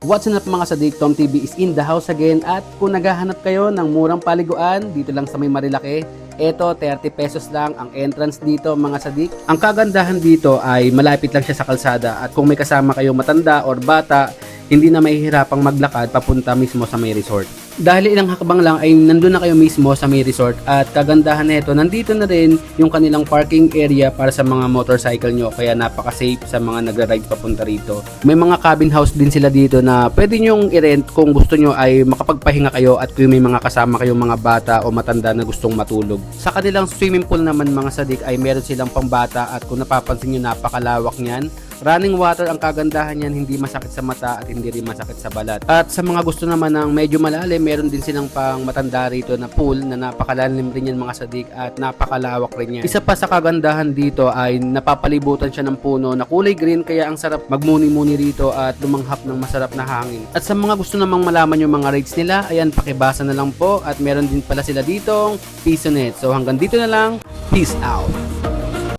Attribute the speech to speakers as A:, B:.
A: What's up mga sadik, Tom TV is in the house again at kung naghahanap kayo ng murang paliguan dito lang sa may Marilake, eto 30 pesos lang ang entrance dito mga sadik. Ang kagandahan dito ay malapit lang siya sa kalsada at kung may kasama kayong matanda or bata, hindi na mahihirapang maglakad papunta mismo sa may resort. Dahil ilang hakbang lang ay nandun na kayo mismo sa may resort at kagandahan nito, nandito na rin yung kanilang parking area para sa mga motorcycle nyo kaya napaka-safe sa mga nagra-ride papunta rito. May mga cabin house din sila dito na pwede nyong i-rent kung gusto nyo ay makapagpahinga kayo at kung may mga kasama kayong mga bata o matanda na gustong matulog. Sa kanilang swimming pool naman mga sadik ay meron silang pambata at kung napapansin nyo napakalawak niyan. Running water ang kagandahan niyan, hindi masakit sa mata at hindi rin masakit sa balat. At sa mga gusto naman ng medyo malalim, meron din silang pang matanda rito na pool na napakalalim rin yan mga sadik at napakalawak rin yan. Isa pa sa kagandahan dito ay napapalibutan siya ng puno na kulay green kaya ang sarap magmuni-muni rito at lumanghap ng masarap na hangin. At sa mga gusto namang malaman yung mga rates nila, ayan pakibasa na lang po at meron din pala sila ditong piso net. So hanggang dito na lang, peace out!